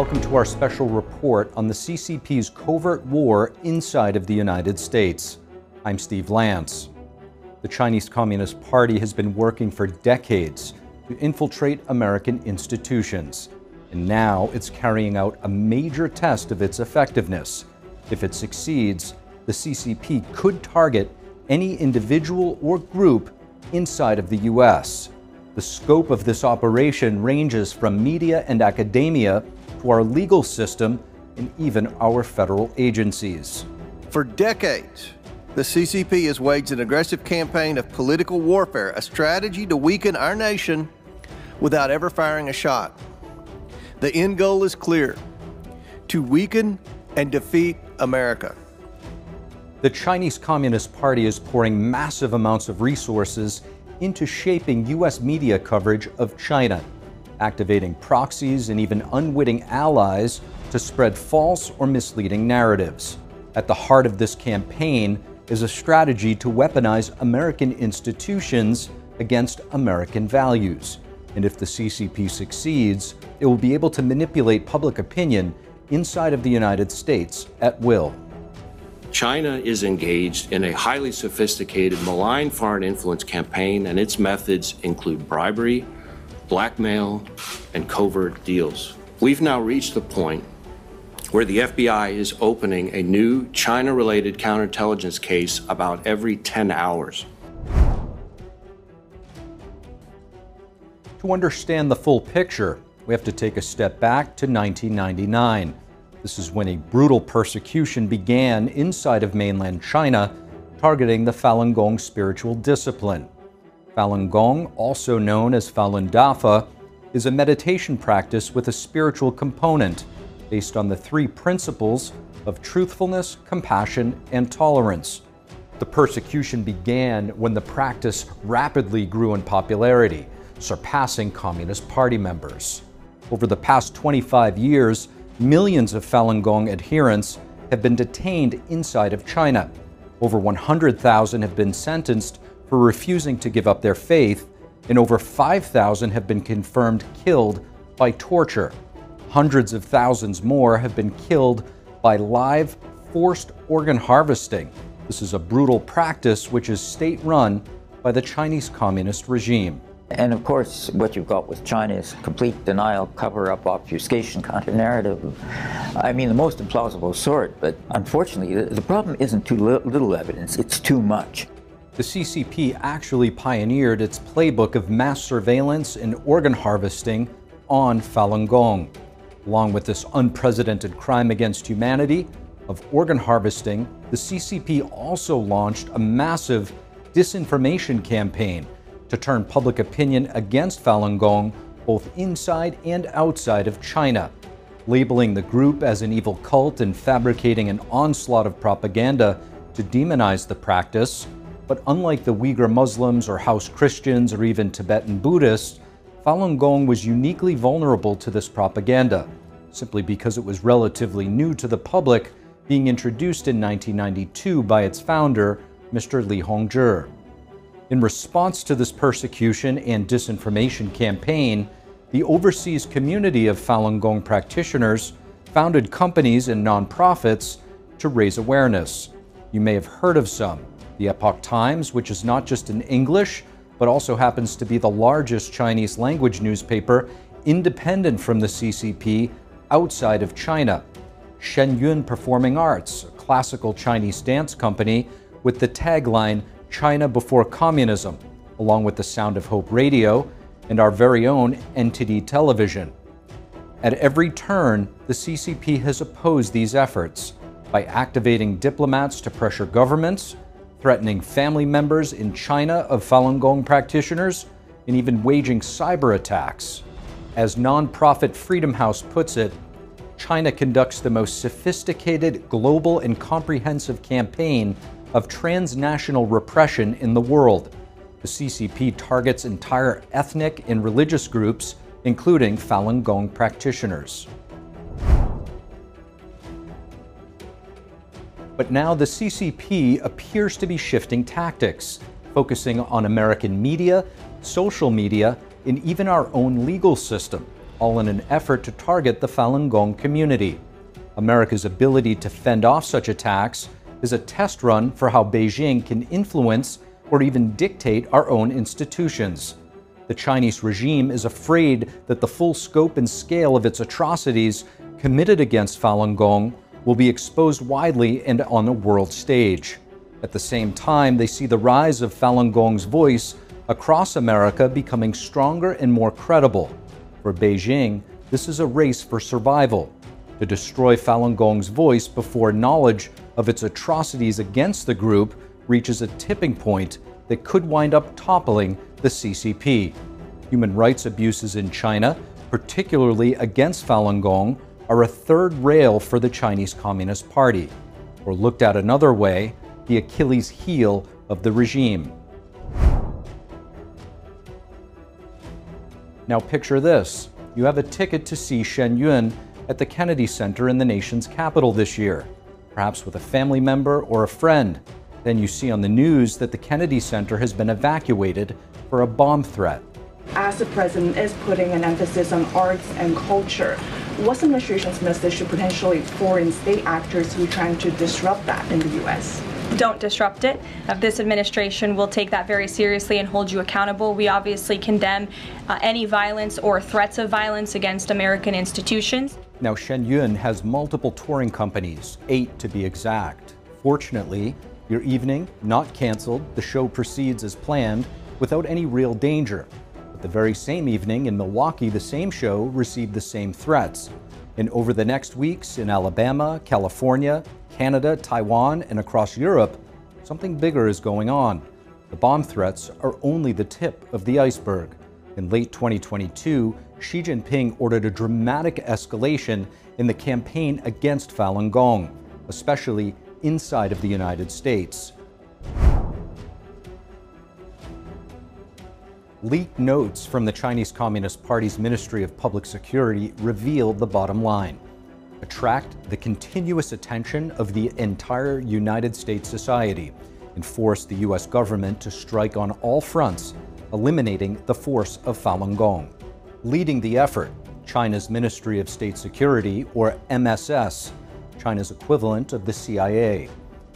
welcome to our special report on the CCP's covert war inside of the United States. I'm Steve Lance. The Chinese Communist Party has been working for decades to infiltrate American institutions, and now it's carrying out a major test of its effectiveness. If it succeeds, the CCP could target any individual or group inside of the U.S. The scope of this operation ranges from media and academia to our legal system and even our federal agencies. For decades, the CCP has waged an aggressive campaign of political warfare, a strategy to weaken our nation without ever firing a shot. The end goal is clear: to weaken and defeat America. The Chinese Communist Party is pouring massive amounts of resources into shaping U.S. media coverage of China, activating proxies and even unwitting allies to spread false or misleading narratives. At the heart of this campaign is a strategy to weaponize American institutions against American values. And if the CCP succeeds, it will be able to manipulate public opinion inside of the United States at will. China is engaged in a highly sophisticated malign foreign influence campaign, and its methods include bribery, blackmail, and covert deals. We've now reached the point where the FBI is opening a new China-related counterintelligence case about every 10 hours. To understand the full picture, we have to take a step back to 1999. This is when a brutal persecution began inside of mainland China, targeting the Falun Gong spiritual discipline. Falun Gong, also known as Falun Dafa, is a meditation practice with a spiritual component based on the three principles of truthfulness, compassion, and tolerance. The persecution began when the practice rapidly grew in popularity, surpassing Communist Party members. Over the past 25 years, millions of Falun Gong adherents have been detained inside of China. Over 100,000 have been sentenced for refusing to give up their faith, and over 5,000 have been confirmed killed by torture. Hundreds of thousands more have been killed by live, forced organ harvesting. This is a brutal practice which is state-run by the Chinese Communist regime. And of course, what you've got with China is complete denial, cover-up, obfuscation, counter-narrative. I mean, the most implausible sort, but unfortunately, the problem isn't too little evidence, it's too much. The CCP actually pioneered its playbook of mass surveillance and organ harvesting on Falun Gong. Along with this unprecedented crime against humanity of organ harvesting, the CCP also launched a massive disinformation campaign to turn public opinion against Falun Gong both inside and outside of China, labeling the group as an evil cult and fabricating an onslaught of propaganda to demonize the practice. But unlike the Uyghur Muslims or House Christians or even Tibetan Buddhists, Falun Gong was uniquely vulnerable to this propaganda, simply because it was relatively new to the public, being introduced in 1992 by its founder, Mr. Li Hongzhi. In response to this persecution and disinformation campaign, the overseas community of Falun Gong practitioners founded companies and nonprofits to raise awareness. You may have heard of some. The Epoch Times, which is not just in English, but also happens to be the largest Chinese language newspaper independent from the CCP outside of China. Shenyun Performing Arts, a classical Chinese dance company with the tagline, China Before Communism, along with the Sound of Hope Radio and our very own NTD Television. At every turn, the CCP has opposed these efforts by activating diplomats to pressure governments, threatening family members in China of Falun Gong practitioners, and even waging cyber attacks. As nonprofit Freedom House puts it, China conducts the most sophisticated, global, and comprehensive campaign of transnational repression in the world. The CCP targets entire ethnic and religious groups, including Falun Gong practitioners. But now the CCP appears to be shifting tactics, focusing on American media, social media, and even our own legal system. all in an effort to target the Falun Gong community. America's ability to fend off such attacks is a test run for how Beijing can influence or even dictate our own institutions. The Chinese regime is afraid that the full scope and scale of its atrocities committed against Falun Gong will be exposed widely and on a world stage. At the same time, they see the rise of Falun Gong's voice across America becoming stronger and more credible. For Beijing, this is a race for survival, to destroy Falun Gong's voice before knowledge of its atrocities against the group reaches a tipping point that could wind up toppling the CCP. Human rights abuses in China, particularly against Falun Gong, are a third rail for the Chinese Communist Party, or looked at another way, the Achilles heel of the regime. Now picture this. You have a ticket to see Shen Yun at the Kennedy Center in the nation's capital this year, perhaps with a family member or a friend. Then you see on the news that the Kennedy Center has been evacuated for a bomb threat. As the president is putting an emphasis on arts and culture, what's the administration's message to potentially foreign state actors who are trying to disrupt that in the U.S.? Don't disrupt it. This administration will take that very seriously and hold you accountable. We obviously condemn any violence or threats of violence against American institutions. Now, Shen Yun has multiple touring companies, 8 to be exact. Fortunately, your evening, not canceled, the show proceeds as planned without any real danger. But the very same evening in Milwaukee, the same show received the same threats. And over the next weeks in Alabama, California, Canada, Taiwan, and across Europe, something bigger is going on. The bomb threats are only the tip of the iceberg. In late 2022, Xi Jinping ordered a dramatic escalation in the campaign against Falun Gong, especially inside of the United States. Leaked notes from the Chinese Communist Party's Ministry of Public Security revealed the bottom line: attract the continuous attention of the entire United States society and force the U.S. government to strike on all fronts, eliminating the force of Falun Gong. Leading the effort, China's Ministry of State Security, or MSS, China's equivalent of the CIA.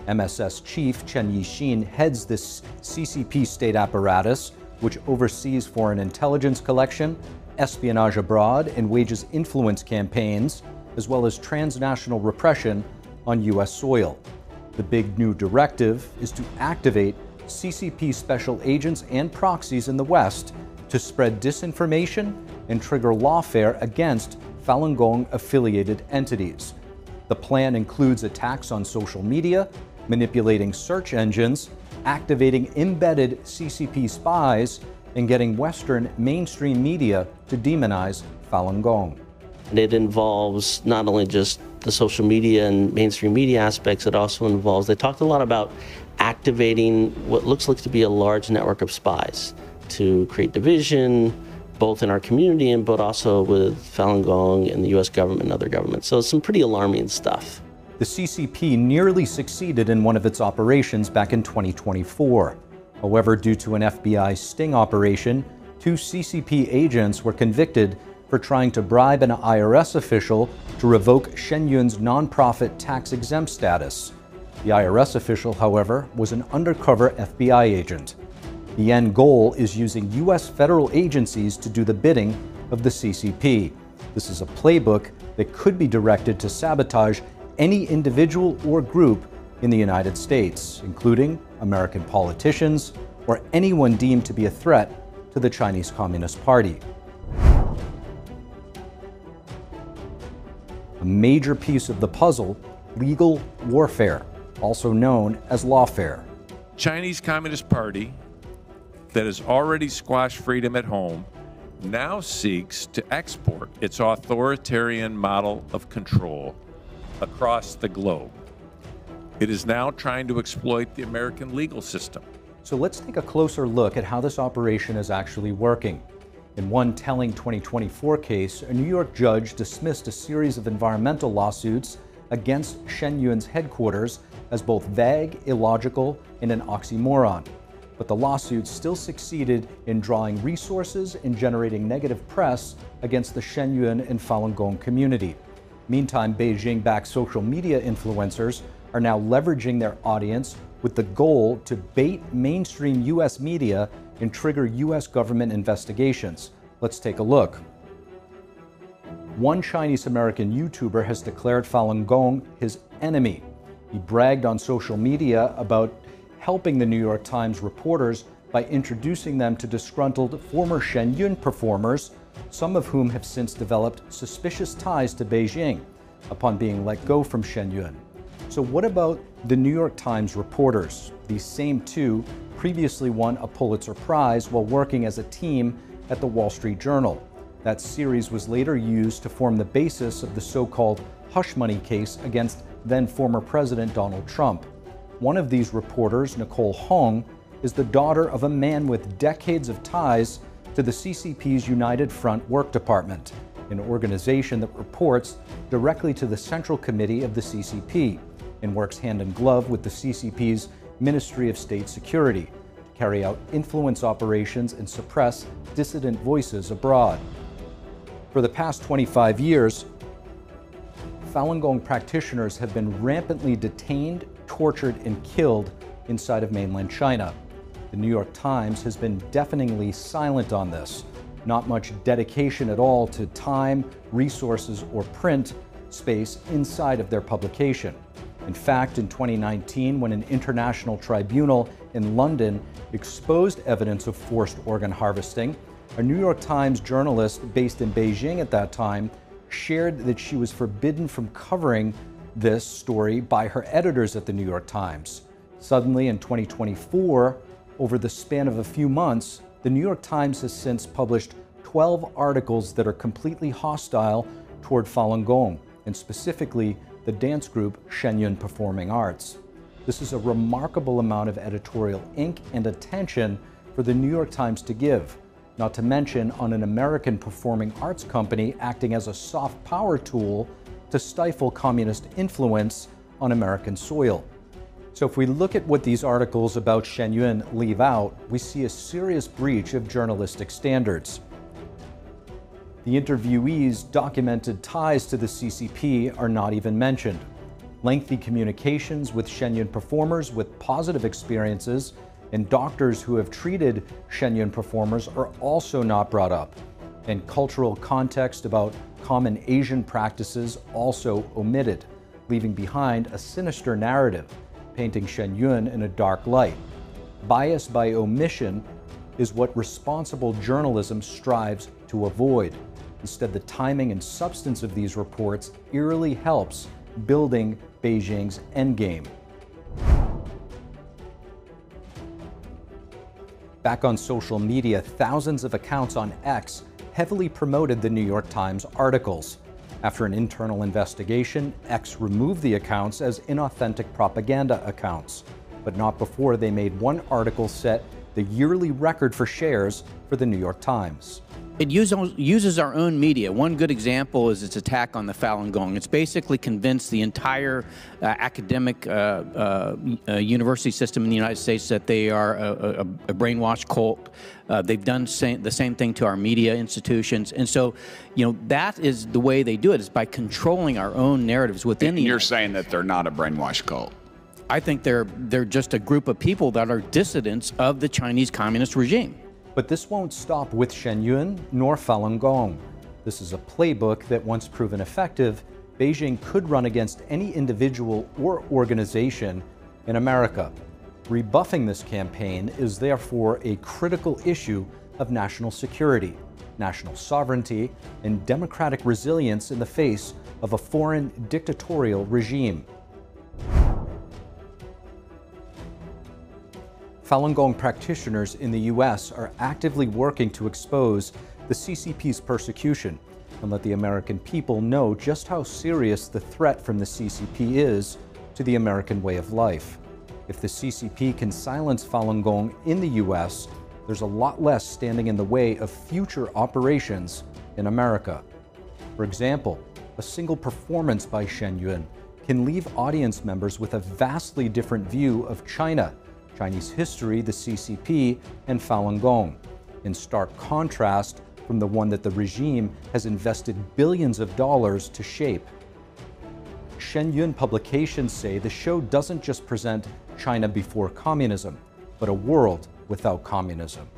MSS Chief Chen Yixin heads this CCP state apparatus, which oversees foreign intelligence collection, espionage abroad, and wages influence campaigns, as well as transnational repression on U.S. soil. The big new directive is to activate CCP special agents and proxies in the West to spread disinformation and trigger lawfare against Falun Gong-affiliated entities. The plan includes attacks on social media, manipulating search engines, activating embedded CCP spies, and getting Western mainstream media to demonize Falun Gong. It involves not only just the social media and mainstream media aspects, it also involves, they talked a lot about activating what looks like to be a large network of spies to create division, both in our community and but also with Falun Gong and the U.S. government and other governments. So it's some pretty alarming stuff. The CCP nearly succeeded in one of its operations back in 2024. However, due to an FBI sting operation, 2 CCP agents were convicted for trying to bribe an IRS official to revoke Shen Yun's nonprofit tax-exempt status. The IRS official, however, was an undercover FBI agent. The end goal is using U.S. federal agencies to do the bidding of the CCP. This is a playbook that could be directed to sabotage any individual or group in the United States, including American politicians or anyone deemed to be a threat to the Chinese Communist Party. A major piece of the puzzle, legal warfare, also known as lawfare. Chinese Communist Party, that has already squashed freedom at home, now seeks to export its authoritarian model of control across the globe. It is now trying to exploit the American legal system. So let's take a closer look at how this operation is actually working. In one telling 2024 case, a New York judge dismissed a series of environmental lawsuits against Shen Yun's headquarters as both vague, illogical, and an oxymoron. but the lawsuit still succeeded in drawing resources and generating negative press against the Shenyun and Falun Gong community. Meantime, Beijing-backed social media influencers are now leveraging their audience with the goal to bait mainstream U.S. media and trigger U.S. government investigations. Let's take a look. One Chinese-American YouTuber has declared Falun Gong his enemy. He bragged on social media about helping the New York Times reporters by introducing them to disgruntled former Shenyun performers, some of whom have since developed suspicious ties to Beijing upon being let go from Shenyun. So what about the New York Times reporters? These same two previously won a Pulitzer Prize while working as a team at the Wall Street Journal. That series was later used to form the basis of the so-called hush money case against then former President Donald Trump. One of these reporters, Nicole Hong, is the daughter of a man with decades of ties to the CCP's United Front Work Department, an organization that reports directly to the Central Committee of the CCP and works hand in glove with the CCP's Ministry of State Security to carry out influence operations and suppress dissident voices abroad. For the past 25 years, Falun Gong practitioners have been rampantly detained, tortured, and killed inside of mainland China. The New York Times has been deafeningly silent on this. Not much dedication at all to time, resources, or print space inside of their publication. In fact, in 2019, when an international tribunal in London exposed evidence of forced organ harvesting, a New York Times journalist based in Beijing at that time shared that she was forbidden from covering this story by her editors at the New York Times. Suddenly, in 2024, over the span of a few months, the New York Times has since published 12 articles that are completely hostile toward Falun Gong, and specifically the dance group Shenyun Performing Arts. This is a remarkable amount of editorial ink and attention for the New York Times to give, not to mention on an American performing arts company acting as a soft power tool to stifle communist influence on American soil. So if we look at what these articles about Shenyun leave out, we see a serious breach of journalistic standards. The interviewees' documented ties to the CCP are not even mentioned. Lengthy communications with Shenyun performers with positive experiences and doctors who have treated Shenyun performers are also not brought up. And cultural context about common Asian practices also omitted, leaving behind a sinister narrative, painting Shenyun in a dark light. Bias by omission is what responsible journalism strives to avoid. Instead, the timing and substance of these reports eerily helps building Beijing's endgame. Back on social media, thousands of accounts on X heavily promoted the New York Times articles. After an internal investigation, X removed the accounts as inauthentic propaganda accounts, but not before they made one article set the yearly record for shares for the New York Times. It uses our own media. One good example is its attack on the Falun Gong. It's basically convinced the entire academic university system in the United States that they are a brainwashed cult. They've done the same thing to our media institutions. And so, you know, that is the way they do it, is by controlling our own narratives within the United States. You're saying that they're not a brainwashed cult? I think they're just a group of people that are dissidents of the Chinese Communist regime. But this won't stop with Shenyun nor Falun Gong. This is a playbook that, once proven effective, Beijing could run against any individual or organization in America. Rebuffing this campaign is therefore a critical issue of national security, national sovereignty, and democratic resilience in the face of a foreign dictatorial regime. Falun Gong practitioners in the U.S. are actively working to expose the CCP's persecution and let the American people know just how serious the threat from the CCP is to the American way of life. If the CCP can silence Falun Gong in the U.S., there's a lot less standing in the way of future operations in America. For example, a single performance by Shenyun can leave audience members with a vastly different view of China, Chinese history, the CCP, and Falun Gong, in stark contrast from the one that the regime has invested billions of dollars to shape. Shen Yun publications say the show doesn't just present China before communism, but a world without communism.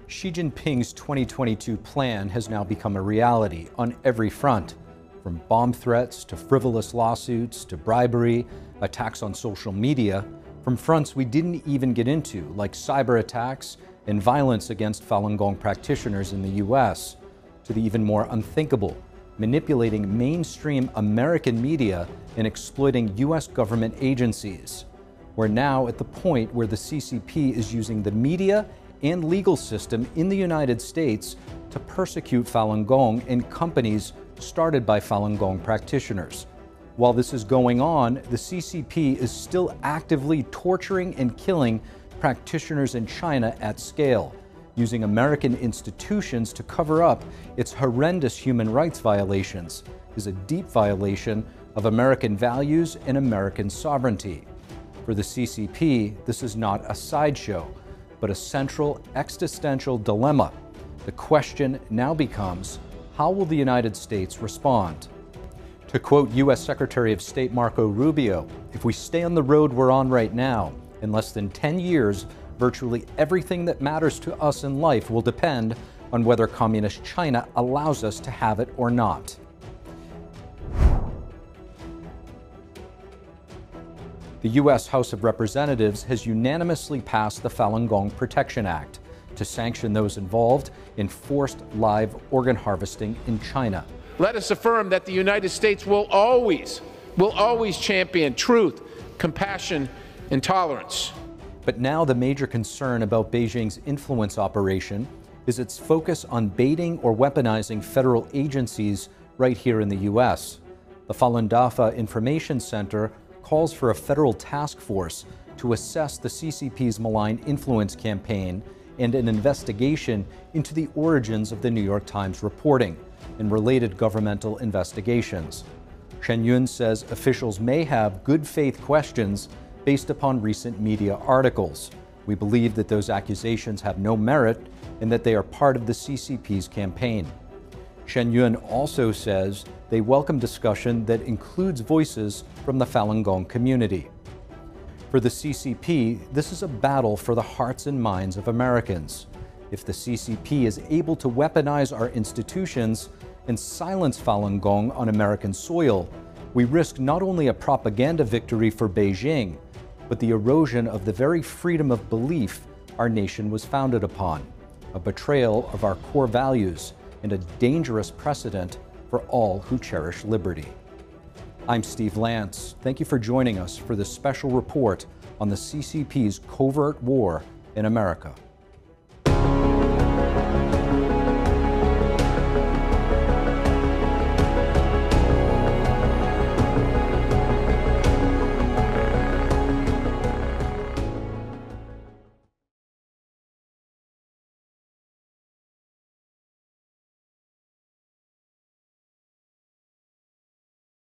Xi Jinping's 2022 plan has now become a reality on every front, from bomb threats to frivolous lawsuits to bribery, attacks on social media, from fronts we didn't even get into, like cyber attacks and violence against Falun Gong practitioners in the US, to the even more unthinkable, manipulating mainstream American media and exploiting US government agencies. We're now at the point where the CCP is using the media and legal system in the United States to persecute Falun Gong and companies started by Falun Gong practitioners. While this is going on, the CCP is still actively torturing and killing practitioners in China at scale, using American institutions to cover up its horrendous human rights violations, is a deep violation of American values and American sovereignty. For the CCP, this is not a sideshow, but a central existential dilemma. The question now becomes, how will the United States respond? To quote U.S. Secretary of State Marco Rubio, if we stay on the road we're on right now, in less than 10 years, virtually everything that matters to us in life will depend on whether Communist China allows us to have it or not. The U.S. House of Representatives has unanimously passed the Falun Gong Protection Act to sanction those involved in forced live organ harvesting in China. Let us affirm that the United States will always champion truth, compassion, and tolerance. But now the major concern about Beijing's influence operation is its focus on baiting or weaponizing federal agencies right here in the U.S. The Falun Dafa Information Center calls for a federal task force to assess the CCP's malign influence campaign and an investigation into the origins of the New York Times reporting and related governmental investigations. Shen Yun says officials may have good faith questions based upon recent media articles. We believe that those accusations have no merit and that they are part of the CCP's campaign. Shen Yun also says they welcome discussion that includes voices from the Falun Gong community. For the CCP, this is a battle for the hearts and minds of Americans. If the CCP is able to weaponize our institutions and silence Falun Gong on American soil, we risk not only a propaganda victory for Beijing, but the erosion of the very freedom of belief our nation was founded upon, a betrayal of our core values, and a dangerous precedent for all who cherish liberty. I'm Steve Lance. Thank you for joining us for this special report on the CCP's covert war in America.